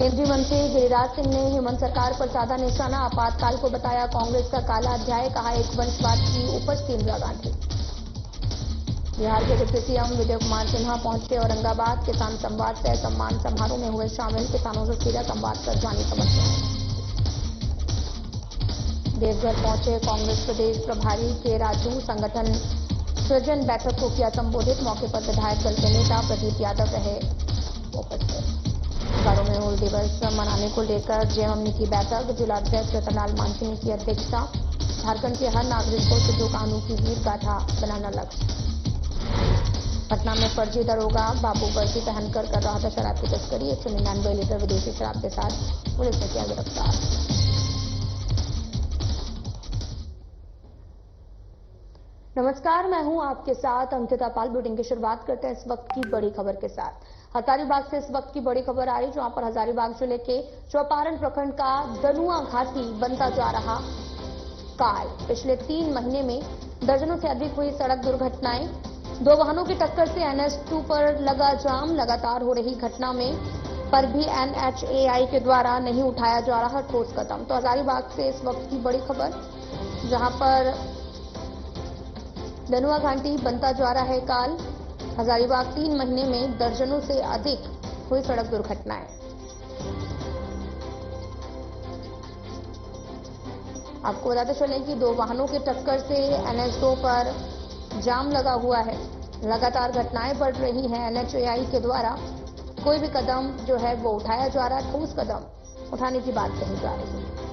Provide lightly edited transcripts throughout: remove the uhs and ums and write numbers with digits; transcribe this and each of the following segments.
केंद्रीय मंत्री गिरिराज सिंह ने हेमंत सरकार पर साधा निशाना। आपातकाल को बताया कांग्रेस का काला अध्याय, कहा एक वंशवाद की उपज की इंदिरा गांधी। बिहार के डिप्टी सीएम विजय कुमार सिन्हा पहुंचे औरंगाबाद। किसान संवाद सह सम्मान समारोह में हुए शामिल। किसानों से सीधा संवाद कर जानी समस्याएं। देवघर पहुंचे कांग्रेस प्रदेश प्रभारी के राजू। संगठन सृजन बैठक को किया संबोधित। मौके पर विधायक दल के नेता प्रदीप यादव रहे उपस्थित। घरों में हूल दिवस मनाने को लेकर जेएमएमयू की बैठक। जिलाध्यक्ष रतनलाल मांझी ने की अध्यक्षता। झारखंड के हर नागरिक को सिद्धू कान्हू की वीर गाथा बनाना लक्ष्य। पटना में फर्जी दरोगा बाबू वर्दी पहनकर कर रहा था शराब की तस्करी। 199 लीटर विदेशी शराब के साथ पुलिस ने किया गिरफ्तार। नमस्कार, मैं हूं आपके साथ अंकिता पाल। बुलेटिन की शुरुआत करते हैं इस वक्त की बड़ी खबर के साथ। हजारीबाग से इस वक्त की बड़ी खबर आ रही, जहां पर हजारीबाग जिले के चौपारण प्रखंड का दनुआ घाटी बनता जा रहा काल। पिछले 3 महीने में दर्जनों से अधिक हुई सड़क दुर्घटनाएं। 2 वाहनों की टक्कर से NH2 पर लगा जाम। लगातार हो रही घटना में पर भी NHAI के द्वारा नहीं उठाया जा रहा ठोस कदम। तो हजारीबाग से इस वक्त की बड़ी खबर, जहां पर दनुआ घाटी बनता जा रहा है काल। हजारीबाग 3 महीने में दर्जनों से अधिक हुई सड़क दुर्घटनाएं। आपको बताते चलें कि 2 वाहनों की टक्कर से NH2 पर जाम लगा हुआ है। लगातार घटनाएं बढ़ रही हैं। NHAI के द्वारा कोई भी कदम जो है वो उठाया जा रहा है, ठोस कदम उठाने की बात कही जा रही है।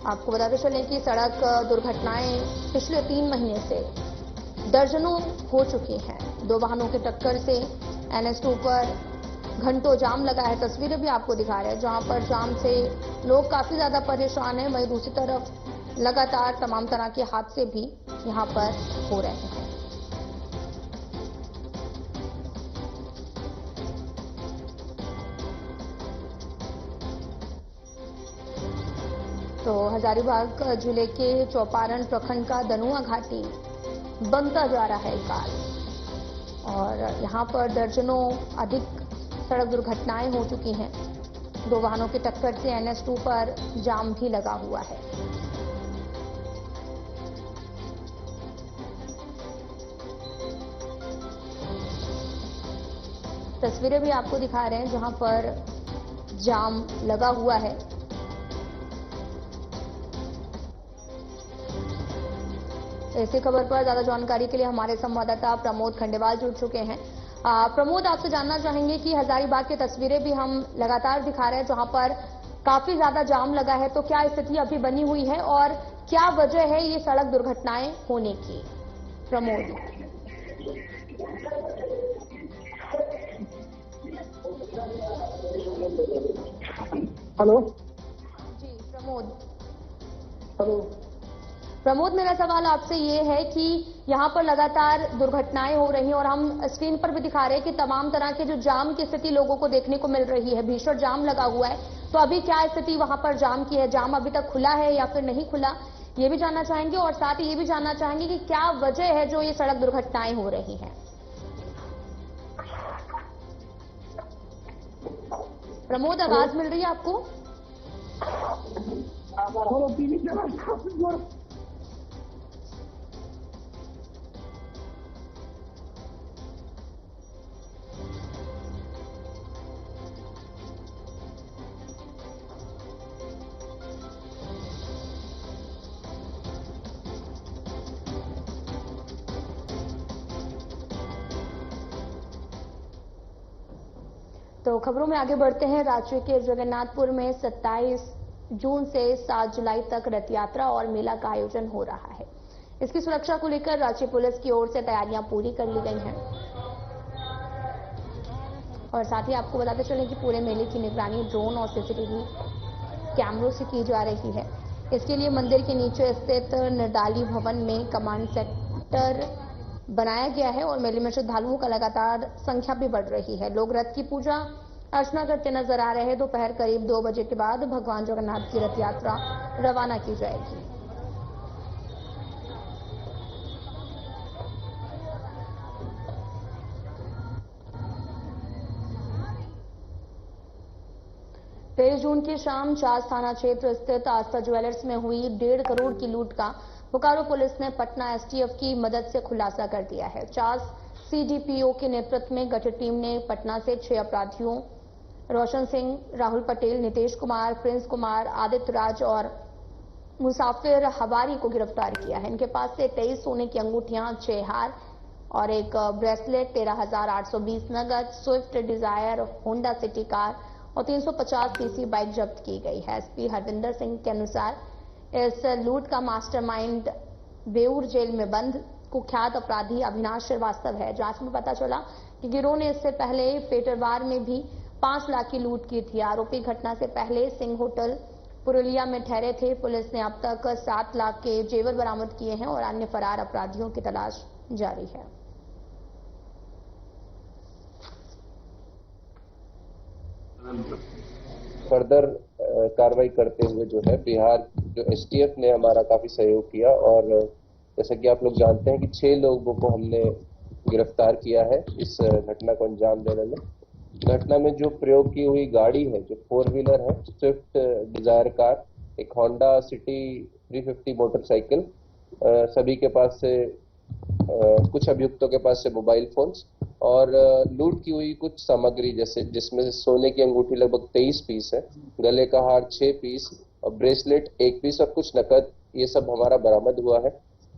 आपको बताते चलें कि सड़क दुर्घटनाएं पिछले 3 महीने से दर्जनों हो चुकी हैं। 2 वाहनों की टक्कर से NH2 पर घंटों जाम लगा है। तस्वीरें भी आपको दिखा रहे हैं, जहां पर जाम से लोग काफी ज्यादा परेशान हैं। वहीं दूसरी तरफ लगातार तमाम तरह के हादसे भी यहां पर हो रहे हैं। तो हजारीबाग जिले के चौपारण प्रखंड का दनुआ घाटी बनता जा रहा है काल, और यहां पर दर्जनों अधिक सड़क दुर्घटनाएं हो चुकी हैं। 2 वाहनों की टक्कर से NH2 पर जाम भी लगा हुआ है। तस्वीरें भी आपको दिखा रहे हैं, जहां पर जाम लगा हुआ है। ऐसी खबर पर ज्यादा जानकारी के लिए हमारे संवाददाता प्रमोद खंडेवाल जुड़ चुके हैं। प्रमोद, आपसे जानना चाहेंगे कि हजारीबाग की तस्वीरें भी हम लगातार दिखा रहे हैं, जहां पर काफी ज्यादा जाम लगा है। तो क्या स्थिति अभी बनी हुई है और क्या वजह है ये सड़क दुर्घटनाएं होने की? प्रमोद। हेलो जी प्रमोद। हेलो प्रमोद, मेरा सवाल आपसे ये है कि यहाँ पर लगातार दुर्घटनाएं हो रही हैं और हम स्क्रीन पर भी दिखा रहे हैं कि तमाम तरह के जो जाम की स्थिति लोगों को देखने को मिल रही है। भीषण जाम लगा हुआ है। तो अभी क्या स्थिति वहां पर जाम की है? जाम अभी तक खुला है या फिर नहीं खुला, ये भी जानना चाहेंगे। और साथ ही ये भी जानना चाहेंगे कि क्या वजह है जो ये सड़क दुर्घटनाएं हो रही हैं। प्रमोद, आवाज मिल रही है आपको? तो खबरों में आगे बढ़ते हैं। राज्य के जगन्नाथपुर में 27 जून से 7 जुलाई तक रथ यात्रा और मेला का आयोजन हो रहा है। इसकी सुरक्षा को लेकर राज्य पुलिस की ओर से तैयारियां पूरी कर ली गई हैं। और साथ ही आपको बताते चलें कि पूरे मेले की निगरानी ड्रोन और CCTV कैमरों से की जा रही है। इसके लिए मंदिर के नीचे स्थित निर्दाली भवन में कमांड सेंटर बनाया गया है और मेले में श्रद्धालुओं का लगातार संख्या भी बढ़ रही है। लोग रथ की पूजा अर्चना करते नजर आ रहे हैं। दोपहर करीब 2 बजे के बाद भगवान जगन्नाथ की रथ यात्रा रवाना की जाएगी। 23 जून की शाम चास थाना क्षेत्र स्थित आस्था ज्वेलर्स में हुई 1.5 करोड़ की लूट का बोकारो पुलिस ने पटना एसटीएफ की मदद से खुलासा कर दिया है। चास सीडीपीओ के नेतृत्व में गठित टीम ने पटना से 6 अपराधियों रोशन सिंह, राहुल पटेल, नितेश कुमार, प्रिंस कुमार, आदित्य राज और मुसाफिर हवारी को गिरफ्तार किया है। इनके पास से 23 सोने की अंगूठियां, 6 हार और एक ब्रेसलेट, 13,820 नगद, Swift Dzire, Honda City car और 350 सीसी बाइक जब्त की गई है। एसपी हरविंदर सिंह के अनुसार इस लूट का मास्टरमाइंड बेऊर जेल में बंद कुख्यात अपराधी अविनाश श्रीवास्तव है। जांच में पता चला कि गिरोह ने इससे पहले पेटरवार में भी 5 लाख की लूट की थी। आरोपी घटना से पहले सिंह होटल पुरुलिया में ठहरे थे। पुलिस ने अब तक 7 लाख के जेवर बरामद किए हैं और अन्य फरार अपराधियों की तलाश जारी है। फर्दर कार्रवाई करते हुए जो है बिहार जो एसटीएफ ने हमारा काफी सहयोग किया और जैसा कि आप लोग जानते हैं कि 6 लोगों को हमने गिरफ्तार किया है इस घटना को अंजाम देने में। घटना में जो प्रयोग की हुई गाड़ी है, जो 4 व्हीलर है, स्विफ्ट डिजायर कार, एक होंडा सिटी 350 मोटरसाइकिल, सभी के पास से कुछ अभियुक्तों के पास से मोबाइल फोन्स और लूट की हुई कुछ सामग्री जैसे जिसमें से सोने की अंगूठी लगभग 23 पीस है, गले का हार 6 पीस और ब्रेसलेट 1 पीस और कुछ नकद, ये सब हमारा बरामद हुआ है।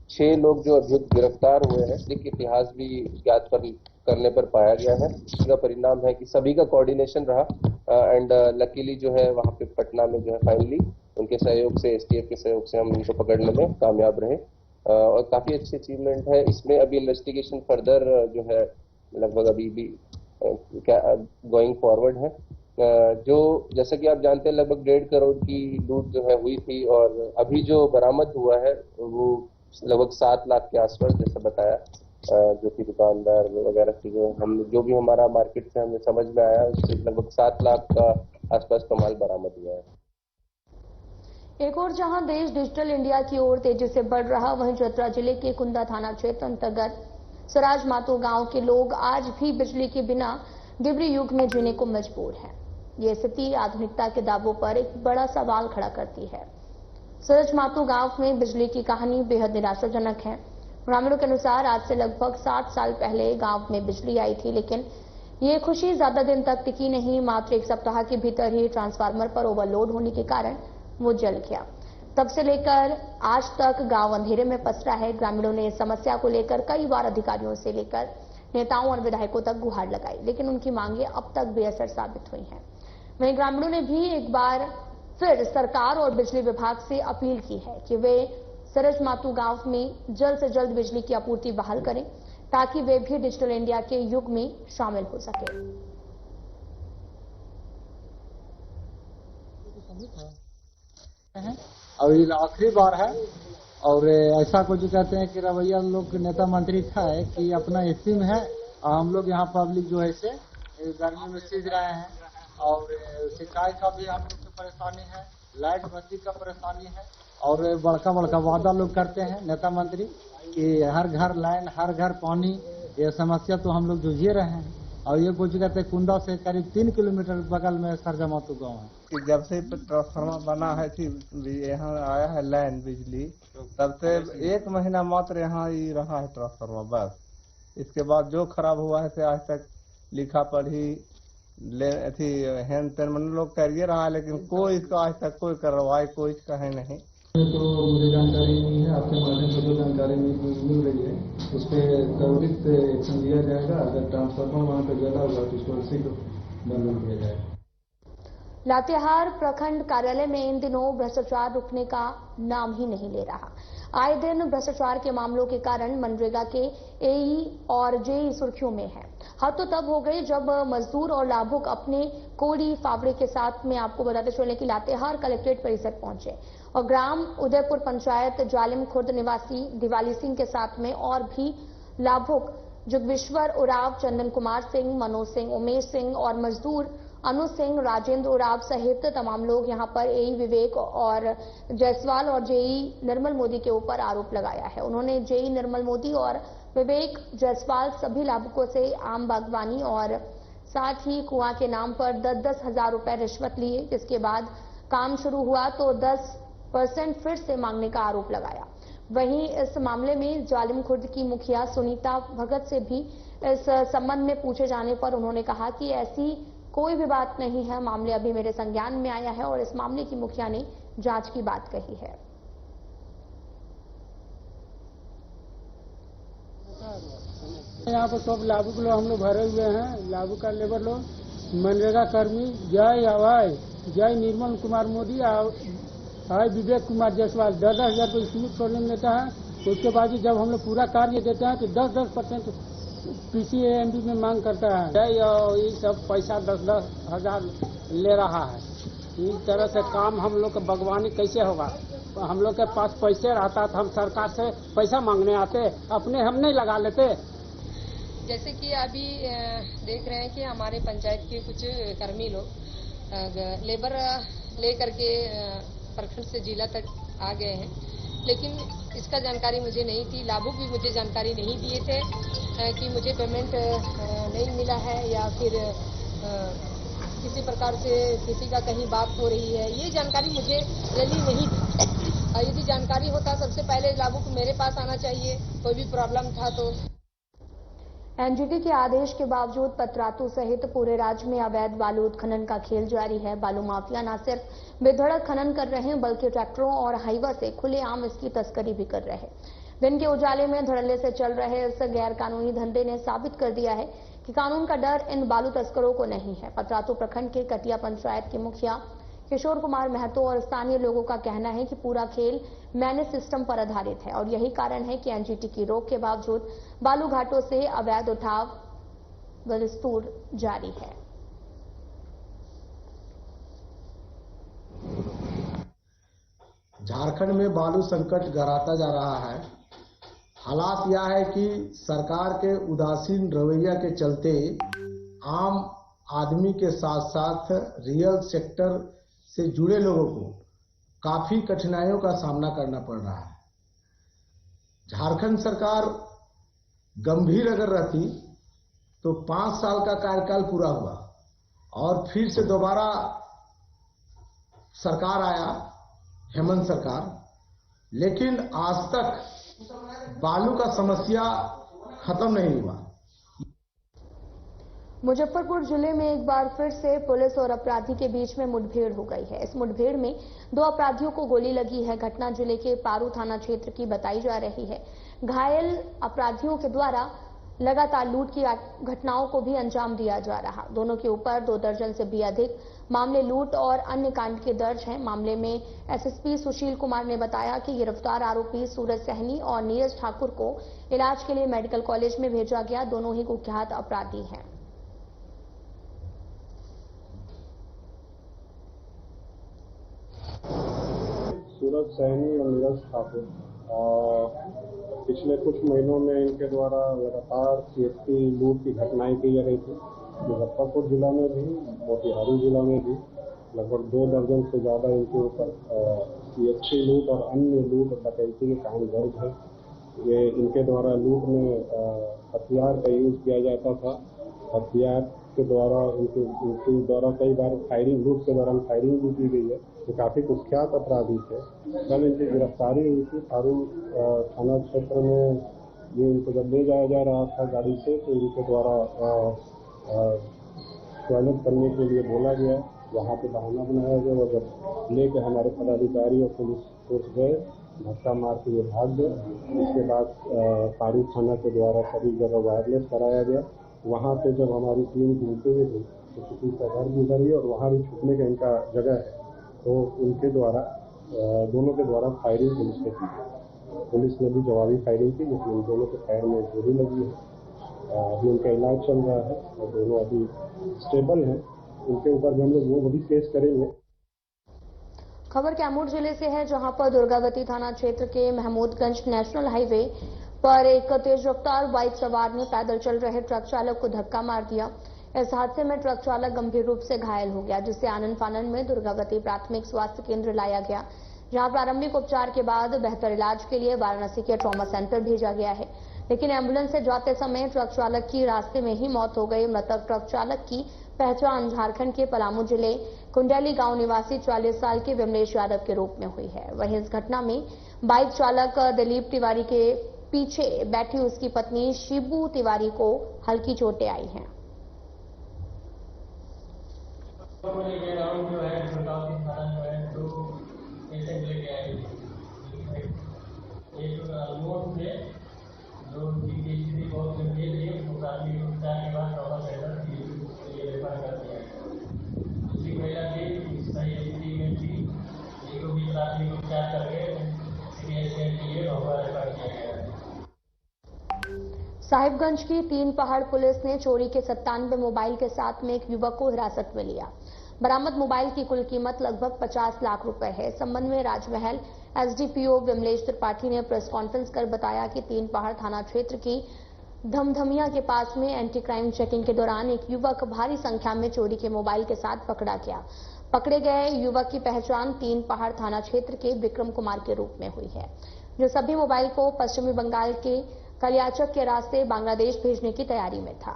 6 लोग जो अभियुक्त गिरफ्तार हुए हैं, इसके इतिहास भी ज्ञात करने पर पाया गया है। इसका परिणाम है कि सभी का कोऑर्डिनेशन रहा एंड लकीली जो है वहां पे पटना में जो है फाइनली उनके सहयोग से, एसटीएफ के सहयोग से हम इनको पकड़ने में कामयाब रहे और काफी अच्छी अचीवमेंट है। इसमें अभी इन्वेस्टिगेशन फर्दर जो है लगभग अभी भी गोइंग फॉरवर्ड है। जो जैसा कि आप जानते हैं लगभग 1.5 करोड़ की लूट जो है हुई थी और अभी जो बरामद हुआ है वो लगभग 7 लाख के आसपास जैसा बताया, जो कि दुकानदार वगैरह से जो भी हमारा मार्केट से हमें समझ में आया उससे लगभग 7 लाख का आसपास का माल बरामद हुआ है। एक और जहां देश डिजिटल इंडिया की ओर तेजी से बढ़ रहा, वहीं चतरा जिले के कुंदा थाना क्षेत्र अंतर्गत स्वराज मातो गांव के लोग आज भी बिजली के बिना डिबरी युग में जीने को मजबूर हैं। ये स्थिति आधुनिकता के दावों पर एक बड़ा सवाल खड़ा करती है। स्वराज मातो गांव में बिजली की कहानी बेहद निराशाजनक है। ग्रामीणों के अनुसार आज से लगभग 7 साल पहले गांव में बिजली आई थी, लेकिन ये खुशी ज्यादा दिन तक टिकी नहीं। मात्र 1 सप्ताह के भीतर ही ट्रांसफार्मर पर ओवरलोड होने के कारण वो जल गया। तब से लेकर आज तक गांव अंधेरे में पसरा है। ग्रामीणों ने इस समस्या को लेकर कई बार अधिकारियों से लेकर नेताओं और विधायकों तक गुहार लगाई, लेकिन उनकी मांगे अब तक बेअसर साबित हुई हैं। वहीं ग्रामीणों ने भी एक बार फिर सरकार और बिजली विभाग से अपील की है कि वे सरज मातू गांव में जल्द से जल्द बिजली की आपूर्ति बहाल करें ताकि वे भी डिजिटल इंडिया के युग में शामिल हो सके। और ये आखिरी बार है और ऐसा कुछ कहते हैं कि रवैया लोग नेता मंत्री का है कि अपना स्कीम है और हम लोग यहाँ पब्लिक जो है से गर्मी में सीज रहे हैं और सिंचाई का भी हम लोग की परेशानी है, लाइट बत्ती का परेशानी है और बड़का बड़का वादा लोग करते हैं नेता मंत्री कि हर घर लाइन, हर घर पानी, ये समस्या तो हम लोग जूझे रहे हैं। और ये कुछ कहते हैं कुंदा से करीब 3 किलोमीटर बगल में सरजामातू गाँव है कि जब से ट्रांसफार्मर बना है कि यहाँ आया है लाइन बिजली, तब से 1 महीना मात्र यहाँ ही रहा है ट्रांसफार्मर बस। इसके बाद जो खराब हुआ है से आज तक लिखा पढ़ी थी हैंड पेन मन लोग करिए रहा है, लेकिन कोई इसका आज तक कोई कार्रवाई कोई कहे नहीं। तो मुझे जानकारी नहीं है, आपके माध्यम से जो जानकारी मिल रही है उस पर त्वरित एक्शन लिया जाएगा। अगर ट्रांसफार्मर वहाँ पे जला हुआ तो उसको शीघ्र बंद किया जाएगा। लातेहार प्रखंड कार्यालय में इन दिनों भ्रष्टाचार रुकने का नाम ही नहीं ले रहा। आए दिन भ्रष्टाचार के मामलों के कारण मनरेगा के एई और जेई सुर्खियों में है। हद तो तब हो गई जब मजदूर और लाभुक अपने कोड़ी फावड़े के साथ में आपको बताते चले कि लातेहार कलेक्ट्रेट परिसर पहुंचे और ग्राम उदयपुर पंचायत जालिम खुर्द निवासी दिवाली सिंह के साथ में और भी लाभुक जुगविश्वर उराव, चंदन कुमार सिंह, मनोज सिंह, उमेश सिंह और मजदूर अनु सिंह, राजेंद्र उराव सहित तमाम लोग यहां पर एई विवेक और जायसवाल और जेई निर्मल मोदी के ऊपर आरोप लगाया है। उन्होंने जेई निर्मल मोदी और विवेक जायसवाल सभी लाभुकों से आम बागवानी और साथ ही कुआं के नाम पर 10-10 हजार रुपए रिश्वत लिए, जिसके बाद काम शुरू हुआ तो 10% फिर से मांगने का आरोप लगाया। वहीं इस मामले में जालिम खुर्द की मुखिया सुनीता भगत से भी इस संबंध में पूछे जाने पर उन्होंने कहा कि ऐसी कोई भी बात नहीं है, मामले अभी मेरे संज्ञान में आया है और इस मामले की मुखिया ने जांच की बात कही है। यहाँ पर सब लागू के लोग हम लोग भरे हुए हैं, लागू का लेबर लोग, मनरेगा कर्मी, जय हवाई, जय निर्मल कुमार मोदी, हाय विवेक कुमार जायसवाल 10-10 हजार रुपये स्मिथ पेट्रोलियम लेता है। उसके बाद जब हम लोग पूरा कार्य देते हैं तो 10% PCAMB में मांग करता है। ये सब पैसा 10-10 हजार ले रहा है। इस तरह से काम हम लोग का बागवानी कैसे होगा? हम लोग के पास पैसे रहता तो हम सरकार से पैसा मांगने आते, अपने हम नहीं लगा लेते। जैसे कि अभी देख रहे हैं कि हमारे पंचायत के कुछ कर्मी लोग लेबर लेकर के प्रखंड से जिला तक आ गए हैं, लेकिन इसका जानकारी मुझे नहीं थी। लाभुक भी मुझे जानकारी नहीं दिए थे कि मुझे पेमेंट नहीं मिला है या फिर किसी प्रकार से किसी का कहीं बात हो रही है, ये जानकारी मुझे रियली नहीं थी। यदि जानकारी होता सबसे पहले लाभुक मेरे पास आना चाहिए, कोई भी प्रॉब्लम था तो। एनजीटी के आदेश के बावजूद पतरातू सहित पूरे राज्य में अवैध बालू उत्खनन का खेल जारी है। बालू माफिया न सिर्फ बेधड़क खनन कर रहे हैं बल्कि ट्रैक्टरों और हाईवा से खुलेआम इसकी तस्करी भी कर रहे हैं। दिन के उजाले में धड़ल्ले से चल रहे इस गैर कानूनी धंधे ने साबित कर दिया है कि कानून का डर इन बालू तस्करों को नहीं है। पतरातू प्रखंड के कटिया पंचायत के मुखिया किशोर कुमार महतो और स्थानीय लोगों का कहना है कि पूरा खेल मैनेज सिस्टम पर आधारित है और यही कारण है कि एनजीटी की रोक के बावजूद बालू घाटों से अवैध उठाव बदस्तूर जारी है। झारखंड में बालू संकट गहराता जा रहा है। हालात यह है कि सरकार के उदासीन रवैया के चलते आम आदमी के साथ साथ रियल सेक्टर से जुड़े लोगों को काफी कठिनाइयों का सामना करना पड़ रहा है। झारखंड सरकार गंभीर अगर रहती तो 5 साल का कार्यकाल पूरा हुआ और फिर से दोबारा सरकार आया, हेमंत सरकार, लेकिन आज तक बालू का समस्या खत्म नहीं हुआ। मुजफ्फरपुर जिले में एक बार फिर से पुलिस और अपराधी के बीच में मुठभेड़ हो गई है। इस मुठभेड़ में 2 अपराधियों को गोली लगी है। घटना जिले के पारू थाना क्षेत्र की बताई जा रही है। घायल अपराधियों के द्वारा लगातार लूट की घटनाओं को भी अंजाम दिया जा रहा। दोनों के ऊपर 2 दर्जन से भी अधिक मामले लूट और अन्य कांड के दर्ज हैं। मामले में एसएसपी सुशील कुमार ने बताया कि गिरफ्तार आरोपी सूरज सहनी और नीरज ठाकुर को इलाज के लिए मेडिकल कॉलेज में भेजा गया। दोनों ही कुख्यात अपराधी हैं। सूरज सहनी और नीरज ठाकुर पिछले कुछ महीनों में इनके द्वारा लगातार सीएसपी लूट की घटनाएं की जा रही थी। मुजफ्फरपुर जिला में भी, मोतिहारी जिला में भी लगभग 2 दर्जन से ज्यादा इनके ऊपर सीएसपी लूट और अन्य लूट डकैती के काम दर्ज है। ये इनके द्वारा लूट में हथियार का यूज किया जाता था। हथियार के द्वारा इनके द्वारा कई बार फायरिंग, लूट के दौरान फायरिंग भी की गई है। ये काफी कुख्यात अपराधी थे। कल इनकी गिरफ्तारी हुई थी पारू थाना क्षेत्र में। ये इनको जब ले जाया जा रहा था गाड़ी से तो इनके द्वारा स्वागत करने के लिए बोला गया, वहाँ पे बहाना बनाया गया। वो जब लेके हमारे पदाधिकारी और पुलिस फोर्स गए, धक्का मार के ये भाग गए। इसके बाद पारू थाना के द्वारा सभी जगह वायरलेस कराया गया। वहाँ पे जब हमारी टीम घूमते हुए थी तो किसी का घर गुजर गई और वहाँ भी छुपने का इनका जगह है, तो उनके द्वारा दोनों के द्वारा फायरिंग पुलिस ने की। पुलिस ने भी जवाबी फायरिंग की, जिसमें इन दोनों के पैर में गोली लगी है। अभी उनका इलाज चल रहा है और दोनों अभी स्टेबल हैं। उनके ऊपर भी हम लोग वो भी केस करेंगे। खबर कैमूर जिले से है, जहां पर दुर्गावती थाना क्षेत्र के महमूदगंज नेशनल हाईवे पर एक तेज रफ्तार बाइक सवार ने पैदल चल रहे ट्रक चालक को धक्का मार दिया। इस हादसे में ट्रक चालक गंभीर रूप से घायल हो गया, जिसे आनन फानन में दुर्गावती प्राथमिक स्वास्थ्य केंद्र लाया गया, जहां प्रारंभिक उपचार के बाद बेहतर इलाज के लिए वाराणसी के ट्रॉमा सेंटर भेजा गया है। लेकिन एम्बुलेंस से जाते समय ट्रक चालक की रास्ते में ही मौत हो गई। मृतक ट्रक चालक की पहचान झारखंड के पलामू जिले कुंडली गांव निवासी 40 साल के विमलेश यादव के रूप में हुई है। वहीं इस घटना में बाइक चालक दिलीप तिवारी के पीछे बैठी उसकी पत्नी शिबू तिवारी को हल्की चोटें आई हैं। साहिबगंज की 3 पहाड़ पुलिस ने चोरी के 97 मोबाइल के साथ में एक युवक को हिरासत में लिया। बरामद मोबाइल की कुल कीमत लगभग 50 लाख रुपए है। इस संबंध में राजमहल एसडीपीओ विमलेश त्रिपाठी ने प्रेस कॉन्फ्रेंस कर बताया कि 3 पहाड़ थाना क्षेत्र की धमधमिया के पास में एंटी क्राइम चेकिंग के दौरान एक युवक भारी संख्या में चोरी के मोबाइल के साथ पकड़ा गया। पकड़े गए युवक की पहचान 3 पहाड़ थाना क्षेत्र के विक्रम कुमार के रूप में हुई है, जो सभी मोबाइल को पश्चिमी बंगाल के कलियाचक के रास्ते बांग्लादेश भेजने की तैयारी में था।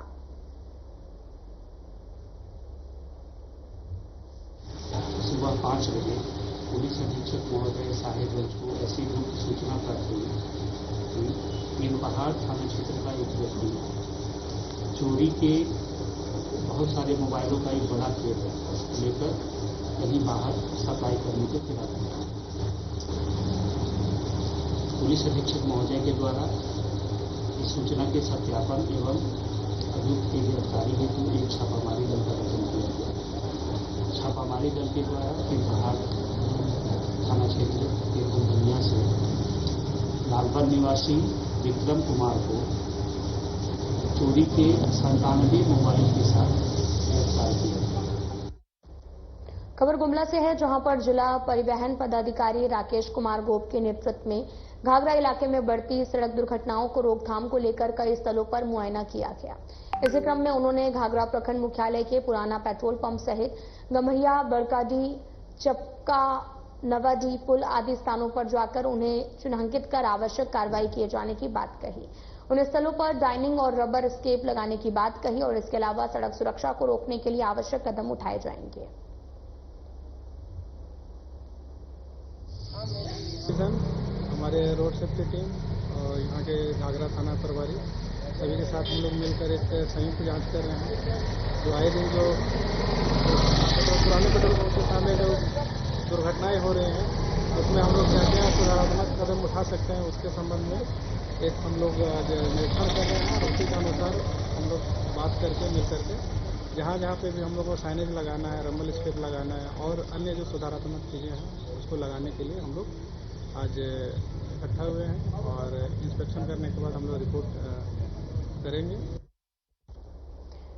सुबह 5 बजे पुलिस अधीक्षक महोदय साहिबगंज को ऐसी गुप्त सूचना प्राप्त हुई कि 3 पहाड़ थाना क्षेत्र का एक व्यक्ति चोरी के बहुत सारे मोबाइलों का एक बड़ा खेत लेकर कहीं बाहर सप्लाई करने के फिराक में। पुलिस अधीक्षक महोदय के द्वारा इस सूचना के सत्यापन एवं अभियुक्त की गिरफ्तारी हेतु एक छापामारी दल का गठन किया गया। छापामारी दल के द्वारा 3 पहाड़ थाना क्षेत्र के धमधमिया से लालपन निवासी विक्रम कुमार को चोरी के 97 मोबाइल के साथ गिरफ्तार किया गया। खबर गुमला से है, जहां पर जिला परिवहन पदाधिकारी राकेश कुमार गोप के नेतृत्व में घाघरा इलाके में बढ़ती सड़क दुर्घटनाओं को रोकथाम को लेकर कई स्थलों पर मुआयना किया गया। इसी क्रम में उन्होंने घाघरा प्रखंड मुख्यालय के पुराना पेट्रोल पंप सहित गम्हरिया, बड़काडी, चपका, नवाडी पुल आदि स्थानों पर जाकर उन्हें चिन्हांकित कर आवश्यक कार्रवाई किए जाने की बात कही। उन स्थलों पर डाइनिंग और रबर स्केप लगाने की बात कही और इसके अलावा सड़क सुरक्षा को रोकने के लिए आवश्यक कदम उठाए जाएंगे। हमारे रोड सेफ्टी टीम और यहाँ के घाघरा थाना प्रभारी सभी के साथ हम लोग मिलकर एक संयुक्त जांच कर रहे हैं। जो आए दिन जो पुराने पेट्रोल पंप के सामने जो दुर्घटनाएं हो रही हैं उसमें हम लोग क्या क्या सुधारात्मक कदम उठा सकते हैं, उसके संबंध में एक हम लोग आज निरीक्षण कर रहे हैं और उसी के अनुसार हम लोग बात करके मिल करके जहाँ जहाँ पे भी हम लोग को साइनेज लगाना है, रंबल स्केप लगाना है और अन्य जो सुधारात्मक चीज़ें हैं उसको लगाने के लिए हम लोग आज इकट्ठा हुए हैं और इंस्पेक्शन करने के बाद हम लोग रिपोर्ट करेंगे।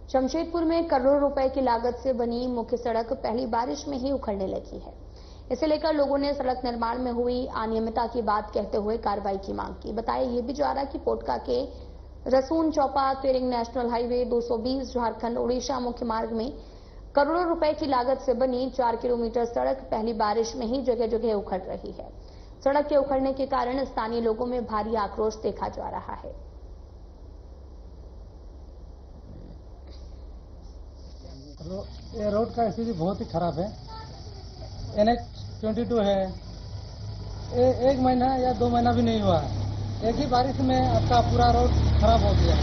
जमशेदपुर में करोड़ों रुपए की लागत से बनी मुख्य सड़क पहली बारिश में ही उखड़ने लगी है। इसे लेकर लोगों ने सड़क निर्माण में हुई अनियमितता की बात कहते हुए कार्रवाई की मांग की। बताया ये भी जा रहा कि पोटका के रसून चौपा तेरिंग नेशनल हाईवे 220 झारखंड उड़ीसा मुख्य मार्ग में करोड़ों रुपए की लागत से बनी 4 किलोमीटर सड़क पहली बारिश में ही जगह जगह उखड़ रही है। सड़क के उखड़ने के कारण स्थानीय लोगों में भारी आक्रोश देखा जा रहा है। ये रोड का स्थिति बहुत ही खराब है। NH 22 है, एक महीना या 2 महीना भी नहीं हुआ, एक ही बारिश में आपका पूरा रोड खराब हो गया।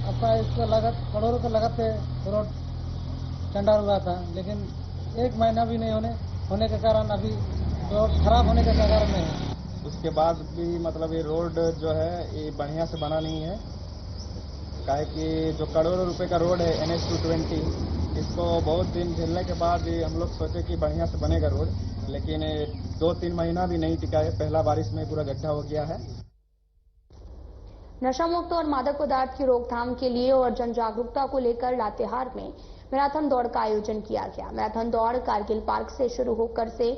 आपका इसका लागत करोड़ों का लागत से रोड टेंडर हुआ था, लेकिन 1 महीना भी नहीं होने के कारण अभी रोड खराब होने के कारण में है। उसके बाद भी मतलब ये रोड जो है ये बढ़िया से बना नहीं है, काहे कि जो करोड़ों रुपए का रोड है NH 220 इसको बहुत दिन झेलने के बाद हम लोग सोचे कि बढ़िया से बनेगा रोड, लेकिन 2-3 महीना भी नहीं टिका है। पहला बारिश में पूरा गड्ढा हो गया है। नशा मुक्त और मादक पदार्थ की रोकथाम के लिए और जन जागरूकता को लेकर लातेहार में मैराथन दौड़ का आयोजन किया गया। मैराथन दौड़ कारगिल पार्क से शुरू होकर से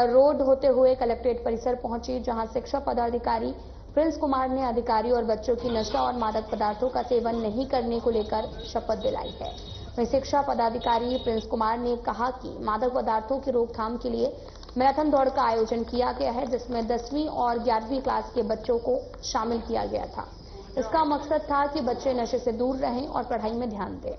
रोड होते हुए कलेक्ट्रेट परिसर पहुंची, जहां शिक्षा पदाधिकारी प्रिंस कुमार ने अधिकारियों और बच्चों की नशा और मादक पदार्थों का सेवन नहीं करने को लेकर शपथ दिलाई है। वहीं शिक्षा पदाधिकारी प्रिंस कुमार ने कहा कि मादक पदार्थों की रोकथाम के लिए मैराथन दौड़ का आयोजन किया गया है, जिसमें 10वीं और 11वीं क्लास के बच्चों को शामिल किया गया था। इसका मकसद था कि बच्चे नशे से दूर रहें और पढ़ाई में ध्यान दें।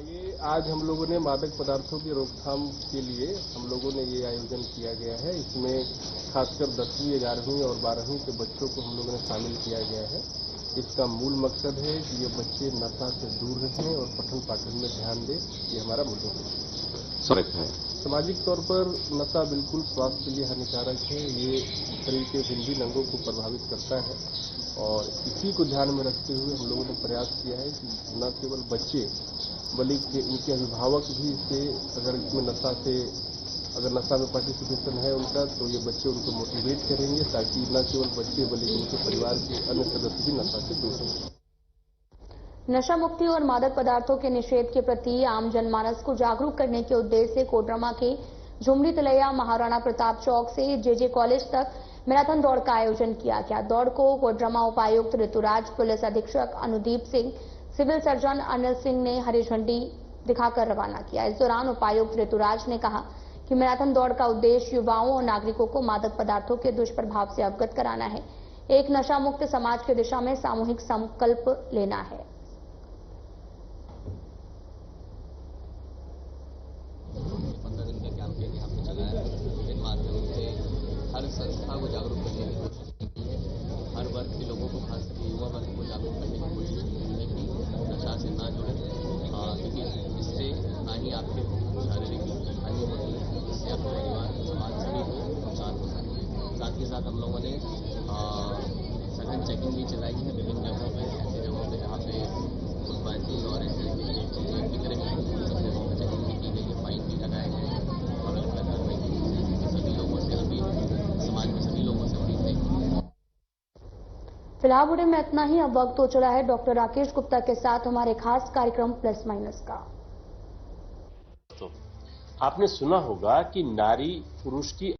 ये आज हम लोगों ने मादक पदार्थों की रोकथाम के लिए हम लोगों ने ये आयोजन किया गया है। इसमें खासकर 10वीं, 11वीं और 12वीं के बच्चों को हम लोगों ने शामिल किया गया है। इसका मूल मकसद है कि ये बच्चे नशा से दूर रहें और पठन पाठन में ध्यान दें। ये हमारा मुद्दा है। सामाजिक तौर पर नशा बिल्कुल स्वास्थ्य के लिए हानिकारक है। ये शरीर के भिन्न अंगों को प्रभावित करता है और इसी को ध्यान में रखते हुए हम लोगों ने प्रयास किया है कि न केवल बच्चे बल्कि उनके अभिभावक भी इससे अगर नशा में पार्टिसिपेशन है उनका, तो ये बच्चे उनको मोटिवेट करेंगे ताकि न केवल बच्चे बल्कि उनके परिवार के अन्य सदस्य भी नशा से दूर रहें। नशा मुक्ति और मादक पदार्थों के निषेध के प्रति आम जनमानस को जागरूक करने के उद्देश्य से कोडरमा के झुमरी तिलैया महाराणा प्रताप चौक से जेजे कॉलेज तक मैराथन दौड़ का आयोजन किया गया। दौड़ को कोडरमा उपायुक्त ऋतुराज, पुलिस अधीक्षक अनुदीप सिंह, सिविल सर्जन अनिल सिंह ने हरी झंडी दिखाकर रवाना किया। इस दौरान उपायुक्त ऋतुराज ने कहा कि मैराथन दौड़ का उद्देश्य युवाओं और नागरिकों को मादक पदार्थों के दुष्प्रभाव से अवगत कराना है। एक नशा मुक्त समाज की दिशा में सामूहिक संकल्प लेना है। 15 दिन का कैंपेन यहाँ पे चलाया है। विभिन्न माध्यमों से हर संस्था को जागरूक करने की कोशिश की है। हर वर्ग के लोगों को, खासकर युवा वर्ग को जागरूक करने की कोशिश की है कि नशा से ना जुड़े, क्योंकि इससे ना ही आपके शारीरिक हानि होती है, इससे आपके परिवार, समाज सभी को नुकसान होता है। साथ ही साथ हम लोगों ने सघन चेकिंग भी चलाई है विभिन्न जगहों पर, ऐसी जगहों पर जहाँ पे फुटपाथी और ऐसे चीजें बिक रही हैं, सब जगहों पर चेकिंग भी की गई है, फाइन भी लगाए गए हैं और अलग अलग कार्रवाई की गई है। सभी लोगों से अपील, समाज में सभी लोगों से अपील है। फिलहाल बुलेटिन में इतना ही। अब वक्त हो चला है डॉक्टर राकेश गुप्ता के साथ हमारे खास कार्यक्रम प्लस माइनस का। आपने सुना होगा कि नारी पुरुष की